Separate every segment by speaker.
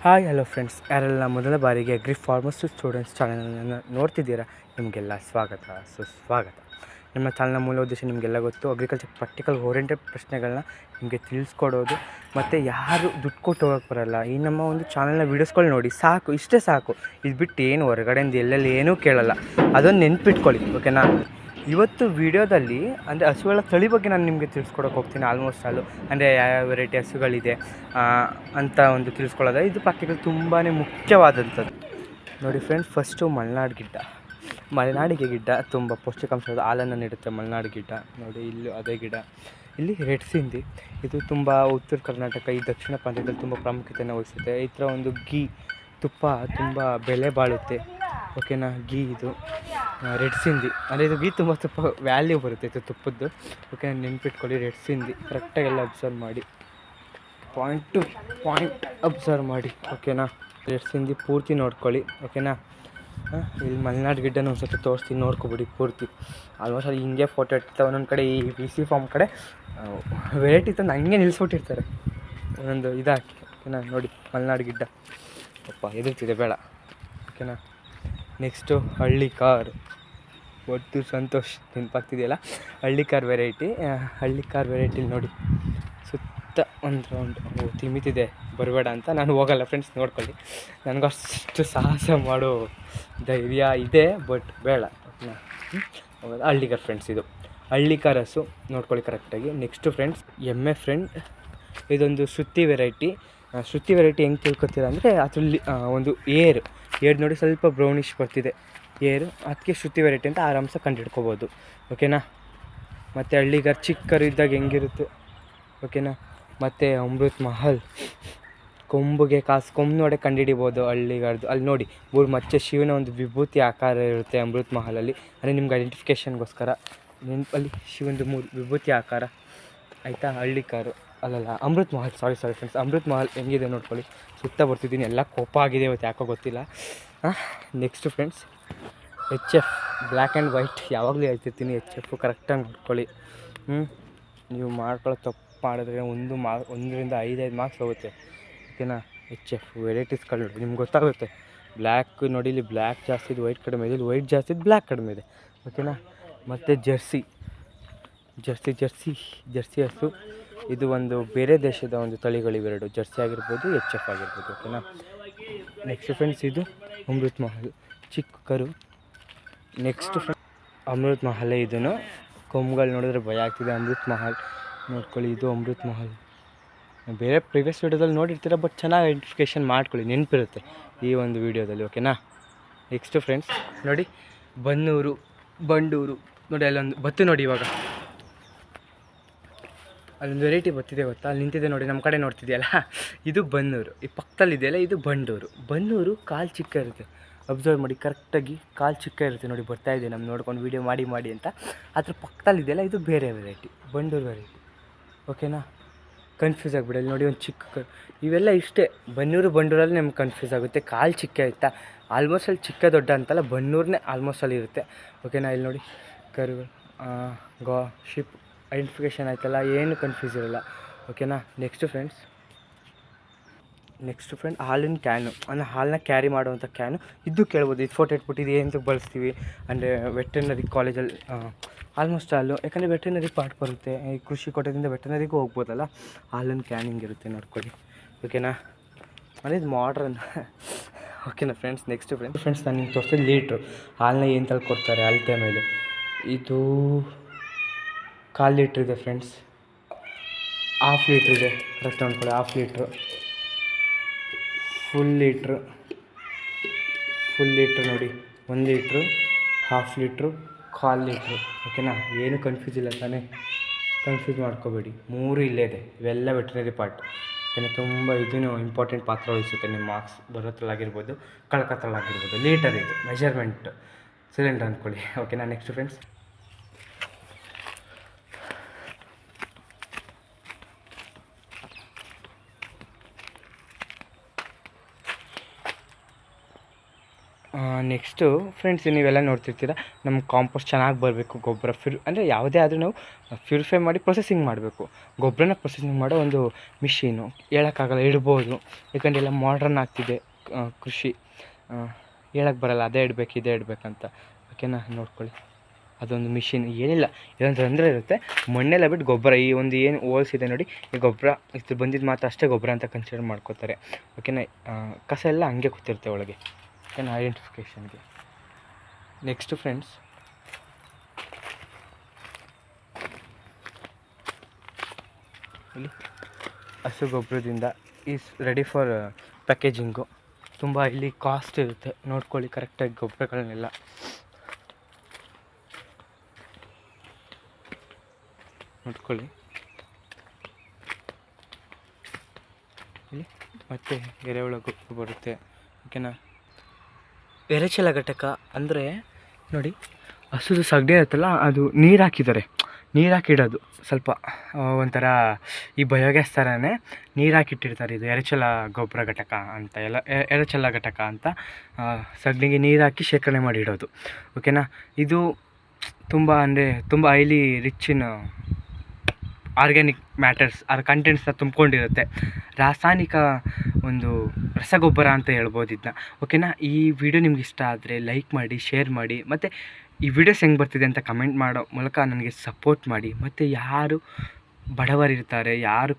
Speaker 1: Hi hello friends, ಯಾರೆಲ್ಲ ಮೊದಲ ಬಾರಿಗೆ ಅಗ್ರಿ ಫಾರ್ಮರ್ಸ್ ಸ್ಟೂಡೆಂಟ್ಸ್ ಚಾನಲನ್ನು ನೋಡ್ತಿದ್ದೀರಾ, ನಿಮಗೆಲ್ಲ ಸ್ವಾಗತ ಸುಸ್ವಾಗತ. ನಿಮ್ಮ ಚಾನಲ್ನ ಮೂಲ ಉದ್ದೇಶ ನಿಮಗೆಲ್ಲ ಗೊತ್ತು. ಅಗ್ರಿಕಲ್ಚರ್ ಪ್ರಾಕ್ಟಿಕಲ್ ಓರಿಯೆಂಟೆಡ್ ಪ್ರಶ್ನೆಗಳನ್ನ ನಿಮಗೆ ತಿಳಿಸ್ಕೊಡೋದು. ಮತ್ತು ಯಾರು ದುಡ್ಡು ಕೊಟ್ಟು ಹೋಗೋಕ್ಕೆ ಬರೋಲ್ಲ. ಈ ನಮ್ಮ ಒಂದು ಚಾನಲ್ನ ವೀಡಿಯೋಸ್ಗಳು ನೋಡಿ ಸಾಕು, ಇಷ್ಟೇ ಸಾಕು. ಇದು ಬಿಟ್ಟು ಏನು ಹೊರಗಡೆಯಿಂದ ಎಲ್ಲೆಲ್ಲಿ ಏನೂ ಕೇಳಲ್ಲ, ಅದೊಂದು ನೆನ್ಪಿಟ್ಕೊಳ್ಳಿ, ಓಕೆನಾ. ಇವತ್ತು ವೀಡಿಯೋದಲ್ಲಿ ಅಂದರೆ ಹಸುಗಳ ತಳಿ ಬಗ್ಗೆ ನಾನು ನಿಮಗೆ ತಿಳಿಸ್ಕೊಡೋಕೆ ಹೋಗ್ತೀನಿ. ಆಲ್ಮೋಸ್ಟ್ ಆಲು ಅಂದರೆ ಯಾವ್ಯಾವ ವೆರೈಟಿ ಹಸುಗಳಿದೆ ಅಂತ ಒಂದು ತಿಳಿಸ್ಕೊಳ್ಳೋದು. ಇದು ಪ್ರಾಕ್ಟಿಕಲ್ ತುಂಬಾ ಮುಖ್ಯವಾದಂಥದ್ದು. ನೋಡಿ ಫ್ರೆಂಡ್ಸ್, ಫಸ್ಟು ಮಲೆನಾಡಿಗೆ ಗಿಡ್ಡ ತುಂಬ ಪೌಷ್ಟಿಕಾಂಶದ ಹಾಲನ್ನು ನೀಡುತ್ತೆ. ಮಲೆನಾಡು ಗಿಡ್ಡ ನೋಡಿ, ಇಲ್ಲಿ ಅದೇ ಗಿಡ. ಇಲ್ಲಿ ರೆಡ್ ಸಿಂಧಿ, ಇದು ತುಂಬ ಉತ್ತರ ಕರ್ನಾಟಕ, ಈ ದಕ್ಷಿಣ ಪ್ರಾಂತ್ಯದಲ್ಲಿ ತುಂಬ ಪ್ರಾಮುಖ್ಯತೆಯನ್ನು ವಹಿಸುತ್ತೆ. ಈ ಥರ ಒಂದು ಗೀ ತುಪ್ಪ ತುಂಬ ಬೆಲೆ ಬಾಳುತ್ತೆ, ಓಕೆನಾ. ಗೀ ಇದು ರೆಡ್ ಸಿಂಧಿ ಅಂದರೆ ಇದು ಗೀ ತುಂಬ ತುಪ್ಪ ವ್ಯಾಲ್ಯೂ ಬರುತ್ತೆ ಇದು ತುಪ್ಪದ್ದು, ಓಕೆ. ನೆನ್ಪಿಟ್ಕೊಳ್ಳಿ, ರೆಡ್ ಸಿಂಧಿ ಕರೆಕ್ಟಾಗೆಲ್ಲ ಅಬ್ಸರ್ವ್ ಮಾಡಿ, ಪಾಯಿಂಟ್ ಟು ಪಾಯಿಂಟ್ ಅಬ್ಸರ್ವ್ ಮಾಡಿ, ಓಕೆನಾ. ರೆಡ್ ಸಿಂಧಿ ಪೂರ್ತಿ ನೋಡ್ಕೊಳ್ಳಿ, ಓಕೆನಾ. ಇಲ್ಲಿ ಮಲೆನಾಡು ಗಿಡ್ಡನ ಒಂದು ಸತಿ ತೋರಿಸ್ತೀನಿ, ನೋಡ್ಕೊಬಿಡಿ ಪೂರ್ತಿ. ಆಲ್ಮೋಸ್ಟ್ ಅಲ್ಲಿ ಹಿಂಗೆ ಫೋಟೋ ಇಡ್ತಾರೆ ಒಂದೊಂದು ಕಡೆ. ಈ BC ಫಾರ್ಮ್ ಕಡೆ ವೆರೈಟಿ ತಂದು ಹಂಗೆ ನಿಲ್ಲಿಸ್ಬಿಟ್ಟಿರ್ತಾರೆ ಒಂದೊಂದು ಇದಾಕಿ, ಓಕೆನಾ. ನೋಡಿ ಮಲೆನಾಡು ಗಿಡ್ಡ ಅಪ್ಪ ಎದುರ್ತಿದೆ ಬೇಡ, ಓಕೆನಾ. ನೆಕ್ಸ್ಟು ಹಳ್ಳಿ ಕಾರ್, ಒಟ್ಟು ಸಂತೋಷ್ ನೆನಪಾಗ್ತಿದೆಯಲ್ಲ, ಹಳ್ಳಿ ಕಾರ್ ವೆರೈಟಿಲಿ ನೋಡಿ ಸುತ್ತ ಒಂದು ರೌಂಡ್ ತಿಮಿತಿದೆ, ಬರಬೇಡ ಅಂತ ನಾನು ಹೋಗಲ್ಲ ಫ್ರೆಂಡ್ಸ್, ನೋಡ್ಕೊಳ್ಳಿ. ನನಗಷ್ಟು ಸಾಹಸ ಮಾಡೋ ಧೈರ್ಯ ಇದೆ, ಬಟ್ ಬೇಡ, ಓಕೆನಾ. ಹಳ್ಳಿ ಕಾರ್ ಫ್ರೆಂಡ್ಸ್, ಇದು ಹಳ್ಳಿ ಕಾರ್ ಹಸು, ನೋಡ್ಕೊಳ್ಳಿ ಕರೆಕ್ಟಾಗಿ. ನೆಕ್ಸ್ಟು ಫ್ರೆಂಡ್ಸ್ ಎಮ್ಮೆ ಫ್ರೆಂಡ್, ಇದೊಂದು ಶ್ರುತಿ ವೆರೈಟಿ ಹೆಂಗೆ ತಿಳ್ಕೊತೀರ ಅಂದರೆ ಅದರಲ್ಲಿ ಒಂದು ಏರ್ ನೋಡಿ ಸ್ವಲ್ಪ ಬ್ರೌನಿಷ್ ಬರ್ತಿದೆ ಏರು, ಅದಕ್ಕೆ ಶ್ರುತಿ ವೆರೈಟಿ ಅಂತ ಆರಾಮ್ಸೆ ಕಂಡುಹಿಡ್ಕೋಬೋದು, ಓಕೆನಾ. ಮತ್ತು ಹಳ್ಳಿಗಾರ್ ಚಿಕ್ಕರು ಇದ್ದಾಗ ಹೆಂಗಿರುತ್ತೆ, ಓಕೆನಾ. ಮತ್ತು ಅಮೃತ್ ಮಹಲ್, ಕೊಂಬು ನೋಡಿ ಕಂಡುಹಿಡಿಬೋದು ಹಳ್ಳಿಗಾರ್ದು. ಅಲ್ಲಿ ನೋಡಿ 3 ಮಚ್ಚೆ ಶಿವನ ಒಂದು ವಿಭೂತಿ ಆಕಾರ ಇರುತ್ತೆ ಅಮೃತ್ ಮಹಲಲ್ಲಿ, ಅಂದರೆ ನಿಮ್ಗೆ ಐಡೆಂಟಿಫಿಕೇಷನ್ಗೋಸ್ಕರ ನೆನಪಲ್ಲಿ ಶಿವಂದು 3 ವಿಭೂತಿ ಆಕಾರ, ಆಯಿತಾ. ಹಳ್ಳಿ ಕಾರು ಅಲ್ಲಲ್ಲ, ಅಮೃತ್ ಮಹಲ್, ಸಾರಿ ಫ್ರೆಂಡ್ಸ್, ಅಮೃತ್ ಮಹಲ್ ಹೆಂಗಿದೆ ನೋಡ್ಕೊಳ್ಳಿ. ಸುತ್ತ ಬರ್ತಿದ್ದೀನಿ, ಎಲ್ಲ ಕೋಪ ಆಗಿದೆ ಇವತ್ತು, ಯಾಕೋ ಗೊತ್ತಿಲ್ಲ. Next friends HF black and white, ಯಾವಾಗಲೂ ಹೇಳ್ತಿರ್ತೀನಿ, HF ಕರೆಕ್ಟಾಗಿ ನೋಡ್ಕೊಳ್ಳಿ. ನೀವು ಮಾಡ್ಕೊಳ್ಳೋ ತಪ್ಪು ಮಾಡಿದ್ರೆ 1ರಿಂದ 5 ಮಾರ್ಕ್ಸ್ ಹೋಗುತ್ತೆ, ಓಕೆನಾ. HF ವೆರೈಟೀಸ್ಗಳು ನೋಡಿ ನಿಮ್ಗೆ ಗೊತ್ತಾಗುತ್ತೆ. ಬ್ಲ್ಯಾಕ್ ನೋಡಿ, ಇಲ್ಲಿ ಬ್ಲ್ಯಾಕ್ ಜಾಸ್ತಿ ಇದೆ, ವೈಟ್ ಕಡಿಮೆ ಇದೆ, ಇಲ್ಲಿ ವೈಟ್ ಜಾಸ್ತಿ ಇದೆ, ಬ್ಲ್ಯಾಕ್ ಕಡಿಮೆ ಇದೆ, ಓಕೆನಾ. ಮತ್ತು ಜರ್ಸಿ ಹಸು, ಇದು ಒಂದು ಬೇರೆ ದೇಶದ ಒಂದು ತಳಿಗಳಿವೆರಡು, ಜರ್ಸಿ ಆಗಿರ್ಬೋದು, HF ಆಗಿರ್ಬೋದು, ಓಕೆನಾ. ನೆಕ್ಸ್ಟ್ ಫ್ರೆಂಡ್ಸ್ ಇದು ಅಮೃತ್ ಮಹಲ್, ಚಿಕ್ಕ ಕರು. ನೆಕ್ಸ್ಟ್ ಅಮೃತ್ ಮಹಲೇ, ಇದನ್ನು ಕೊಂಬುಗಳು ನೋಡಿದ್ರೆ ಭಯ ಆಗ್ತಿದೆ. ಅಮೃತ್ ಮಹಲ್ ನೋಡ್ಕೊಳ್ಳಿ, ಇದು ಅಮೃತ್ ಮಹಲ್. ಬೇರೆ ಪ್ರಿವಿಯಸ್ ವೀಡಿಯೋದಲ್ಲಿ ನೋಡಿರ್ತೀರ, ಬಟ್ ಚೆನ್ನಾಗಿ ಐಡೆಂಟಿಫಿಕೇಷನ್ ಮಾಡ್ಕೊಳ್ಳಿ, ನೆನಪಿರುತ್ತೆ ಈ ಒಂದು ವೀಡಿಯೋದಲ್ಲಿ, ಓಕೆನಾ. ನೆಕ್ಸ್ಟು ಫ್ರೆಂಡ್ಸ್ ನೋಡಿ ಬಂಡೂರು ನೋಡಿ, ಅಲ್ಲೊಂದು ಬತ್ತು ನೋಡಿ, ಇವಾಗ ಅಲ್ಲೊಂದು ವೆರೈಟಿ ಬತ್ತಿದೆ ಗೊತ್ತಾ, ಅಲ್ಲಿ ನಿಂತಿದೆ ನೋಡಿ, ನಮ್ಮ ಕಡೆ ನೋಡ್ತಿದೆಯಲ್ಲ, ಇದು ಬನ್ನೂರು. ಈ ಪಕ್ಕದಲ್ಲಿದೆಯಲ್ಲ, ಇದು ಬಂಡೂರು ಕಾಲು ಚಿಕ್ಕ ಇರುತ್ತೆ, ಅಬ್ಸರ್ವ್ ಮಾಡಿ ಕರೆಕ್ಟಾಗಿ, ಕಾಲು ಚಿಕ್ಕ ಇರುತ್ತೆ ನೋಡಿ, ಬರ್ತಾಯಿದೆ ನಮ್ಮ ನೋಡ್ಕೊಂಡು ವೀಡಿಯೋ ಮಾಡಿ ಅಂತ. ಅದ್ರ ಪಕ್ಕದಲ್ಲಿದೆಯಲ್ಲ, ಇದು ಬೇರೆ ವೆರೈಟಿ, ಬಂಡೂರು ವೆರೈಟಿ, ಓಕೆನಾ. ಕನ್ಫ್ಯೂಸ್ ಆಗಿಬಿಡಲ್ಲ ನೋಡಿ, ಒಂದು ಚಿಕ್ಕ ಇವೆಲ್ಲ ಇಷ್ಟೇ. ಬಂಡೂರಲ್ಲಿ ನಮ್ಗೆ ಕನ್ಫ್ಯೂಸ್ ಆಗುತ್ತೆ, ಕಾಲು ಚಿಕ್ಕ ಆಯಿತಾ. ಆಲ್ಮೋಸ್ಟ್ ಅಲ್ಲಿ ಚಿಕ್ಕ ದೊಡ್ಡ ಅಂತಲ್ಲ, ಬನ್ನೂರನ್ನೇ ಆಲ್ಮೋಸ್ಟ್ ಅಲ್ಲಿ ಇರುತ್ತೆ, ಓಕೆನಾ. ಇಲ್ಲಿ ನೋಡಿ ಕರುಗಳು, ಶಿಪ್ ಐಡೆಂಟಿಫಿಕೇಷನ್ ಆಯ್ತಲ್ಲ, ಏನು ಕನ್ಫ್ಯೂಸ್ ಇರೋಲ್ಲ, ಓಕೆನಾ. ನೆಕ್ಸ್ಟು ಫ್ರೆಂಡ್ ಹಾಲಿನ ಕ್ಯಾನು, ಅಂದರೆ ಹಾಲನ್ನ ಕ್ಯಾರಿ ಮಾಡುವಂಥ ಕ್ಯಾನು. ಇದು ಕೇಳ್ಬೋದು, ಇದು ಫೋಟೋ ಇಟ್ಬಿಟ್ಟು ಇದು ಏನಕ್ಕೆ ಬಳಸ್ತೀವಿ ಅಂದರೆ ವೆಟರ್ನರಿ ಕಾಲೇಜಲ್ಲಿ ಆಲ್ಮೋಸ್ಟ್ ಹಾಲು, ಯಾಕಂದರೆ ವೆಟರ್ನರಿ ಪಾರ್ಟ್ ಬರುತ್ತೆ, ಈ ಕೃಷಿ ಕೋಟದಿಂದ ವೆಟರ್ನರಿಗೂ ಹೋಗ್ಬೋದಲ್ಲ, ಹಾಲಿನ ಕ್ಯಾನಿಂಗ್ ಇರುತ್ತೆ ನೋಡ್ಕೊಳ್ಳಿ, ಓಕೆನಾ. ಅಂದರೆ ಇದು ಮಾಡ್ರನ್, ಓಕೆನಾ ಫ್ರೆಂಡ್ಸ್. ನೆಕ್ಸ್ಟು ಫ್ರೆಂಡ್ಸ್ ನಾನು ನಿಮ್ಗೆ ತೋರಿಸಿದ ಲೀಟ್ರು ಹಾಲನ್ನ ಏನು ತಲೆ ಕೊಡ್ತಾರೆ ಅಳತೆ ಮೇಲೆ. ಇದು 1/4 ಲೀಟ್ರ್ ಇದೆ ಫ್ರೆಂಡ್ಸ್, 1/2 ಲೀಟ್ರ್ ಇದೆ, ಕರೆಕ್ಟ್ ಅಂದ್ಕೊಳ್ಳಿ. 1/2 ಲೀಟ್ರು, ಫುಲ್ ಲೀಟ್ರು ನೋಡಿ, 1 ಲೀಟ್ರು, 1/2 ಲೀಟ್ರು, 1/4 ಲೀಟ್ರು, ಓಕೆನಾ. ಏನು ಕನ್ಫ್ಯೂಸ್ ಇಲ್ಲ ತಾನೇ, ಕನ್ಫ್ಯೂಸ್ ಮಾಡ್ಕೋಬೇಡಿ. 3 ಇಲ್ಲೇ ಇದೆ, ಇವೆಲ್ಲ ವೆಟರ್ನರಿ ಪಾರ್ಟ್, ಓಕೆನಾ. ತುಂಬ ಇದೂ ಇಂಪಾರ್ಟೆಂಟ್ ಪಾತ್ರ ವಹಿಸುತ್ತೆ ನಿಮ್ಮ ಮಾರ್ಕ್ಸ್ ಬರೋದ್ರಲ್ಲಾಗಿರ್ಬೋದು, ಕಳ್ಕೊತ್ರಲ್ಲಾಗಿರ್ಬೋದು. ಲೀಟರ್ ಇದು ಮೆಜರ್ಮೆಂಟ್ ಸಿಲಿಂಡರ್ ಅಂದ್ಕೊಳ್ಳಿ, ಓಕೆನಾ. ನೆಕ್ಸ್ಟ್ ಫ್ರೆಂಡ್ಸ್ ನೆಕ್ಸ್ಟು ಫ್ರೆಂಡ್ಸ್, ನೀವೆಲ್ಲ ನೋಡ್ತಿರ್ತೀರ, ನಮ್ಮ ಕಾಂಪೋಸ್ಟ್ ಚೆನ್ನಾಗಿ ಬರಬೇಕು, ಗೊಬ್ಬರ ಅಂದರೆ ಯಾವುದೇ ಆದರೂ ನಾವು ಪ್ಯೂರಿಫೈ ಮಾಡಿ ಪ್ರೊಸೆಸಿಂಗ್ ಮಾಡಬೇಕು. ಗೊಬ್ಬರನ ಪ್ರೊಸೆಸಿಂಗ್ ಮಾಡೋ ಒಂದು ಮಿಷಿನು ಹೇಳೋಕ್ಕಾಗಲ್ಲ, ಇಡ್ಬೋದು. ಯಾಕಂದರೆ ಎಲ್ಲ ಮಾಡ್ರನ್ ಆಗ್ತಿದೆ ಕೃಷಿ, ಹೇಳಕ್ಕೆ ಬರೋಲ್ಲ ಅದೇ ಇಡಬೇಕು ಇದೇ ಇಡಬೇಕಂತ. ಓಕೆನಾ, ನೋಡ್ಕೊಳ್ಳಿ. ಅದೊಂದು ಮಿಷಿನ್ ಏನಿಲ್ಲ, ಇದೊಂದು ತೊಂದರೆ ಇರುತ್ತೆ. ಮಣ್ಣೆಲ್ಲ ಬಿಟ್ಟು ಗೊಬ್ಬರ, ಈ ಒಂದು ಏನು ಹೋಲ್ಸ್ ಇದೆ ನೋಡಿ, ಈ ಗೊಬ್ಬರ ಇದು ಬಂದಿದ್ದು ಮಾತ್ರ ಅಷ್ಟೇ ಗೊಬ್ಬರ ಅಂತ ಕನ್ಸಿಡರ್ ಮಾಡ್ಕೋತಾರೆ. ಓಕೆನಾ, ಕಸ ಎಲ್ಲ ಹಂಗೆ ಕೂತಿರುತ್ತೆ ಒಳಗೆ. ಓಕೆನಾ, ಐಡೆಂಟಿಫಿಕೇಷನ್ಗೆ. ನೆಕ್ಸ್ಟ್ ಫ್ರೆಂಡ್ಸ್, ಇಲ್ಲಿ ಹಸು ಗೊಬ್ಬರದಿಂದ ಈಸ್ ರೆಡಿ ಫಾರ್ ಪ್ಯಾಕೇಜಿಂಗು. ತುಂಬ ಇಲ್ಲಿ ಕಾಸ್ಟ್ ಇರುತ್ತೆ, ನೋಡ್ಕೊಳ್ಳಿ ಕರೆಕ್ಟಾಗಿ ಗೊಬ್ಬರಗಳನ್ನೆಲ್ಲ. ನೋಡ್ಕೊಳ್ಳಿ ಇಲ್ಲಿ. ಮತ್ತು ಎರೆಹುಳ ಗೊಬ್ಬರ ಬರುತ್ತೆ. ಓಕೆನಾ, ಎರೆಚಲ ಘಟಕ ಅಂದರೆ ನೋಡಿ, ಹಸುದು ಸಗಣಿ ಇರುತ್ತಲ್ಲ, ಅದು ನೀರು ಹಾಕಿದ್ದಾರೆ, ನೀರು ಹಾಕಿಡೋದು ಸ್ವಲ್ಪ ಒಂಥರ ಈ ಬಯೋಗ್ಯಾಸ್ ಥರನೇ ನೀರು ಹಾಕಿಟ್ಟಿರ್ತಾರೆ. ಇದು ಎರೆಚಲ ಗೊಬ್ಬರ ಘಟಕ ಅಂತ, ಎಲ್ಲ ಎರೆಚಲ ಘಟಕ ಅಂತ. ಸಗಣಿಗೆ ನೀರು ಹಾಕಿ ಶೇಖರಣೆ ಮಾಡಿಡೋದು. ಓಕೆನಾ, ಇದು ತುಂಬ ಅಂದರೆ ತುಂಬ highly rich in organic matters, ಆ ಕಂಟೆಂಟ್ಸ್ನ ತುಂಬ್ಕೊಂಡಿರುತ್ತೆ. ರಾಸಾಯನಿಕ ಒಂದು ರಸಗೊಬ್ಬರ ಅಂತ ಹೇಳ್ಬೋದು ಇದನ್ನ. ಓಕೆನಾ, ಈ ವಿಡಿಯೋ ನಿಮ್ಗೆ ಇಷ್ಟ ಆದರೆ ಲೈಕ್ ಮಾಡಿ, ಶೇರ್ ಮಾಡಿ, ಮತ್ತು ಈ ವಿಡಿಯೋಸ್ ಹೆಂಗೆ ಬರ್ತಿದೆ ಅಂತ ಕಮೆಂಟ್ ಮಾಡೋ ಮೂಲಕ ನನಗೆ ಸಪೋರ್ಟ್ ಮಾಡಿ. ಮತ್ತು ಯಾರು ಬಡವರಿರ್ತಾರೆ, ಯಾರು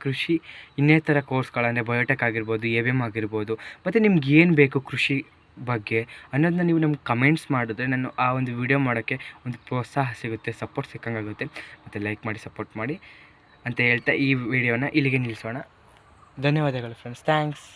Speaker 1: ಕೃಷಿ ಇನ್ನೇತರ ಕೋರ್ಸ್ಗಳಂದರೆ ಬಯೋಟೆಕ್ ಆಗಿರ್ಬೋದು, ABM ಆಗಿರ್ಬೋದು, ಮತ್ತು ನಿಮ್ಗೆ ಏನು ಬೇಕು ಕೃಷಿ ಬಗ್ಗೆ ಅನ್ನೋದನ್ನ ನೀವು ನಮ್ಗೆ ಕಮೆಂಟ್ಸ್ ಮಾಡಿದ್ರೆ ನಾನು ಆ ಒಂದು ವಿಡಿಯೋ ಮಾಡೋಕ್ಕೆ ಒಂದು ಪ್ರೋತ್ಸಾಹ ಸಿಗುತ್ತೆ, ಸಪೋರ್ಟ್ ಸಿಕ್ಕಂಗಾಗುತ್ತೆ. ಮತ್ತು ಲೈಕ್ ಮಾಡಿ, ಸಪೋರ್ಟ್ ಮಾಡಿ ಅಂತ ಹೇಳ್ತಾ ಈ ವಿಡಿಯೋನ ಇಲ್ಲಿಗೆ ನಿಲ್ಲಿಸೋಣ. ಧನ್ಯವಾದಗಳು ಫ್ರೆಂಡ್ಸ್, ಥ್ಯಾಂಕ್ಸ್.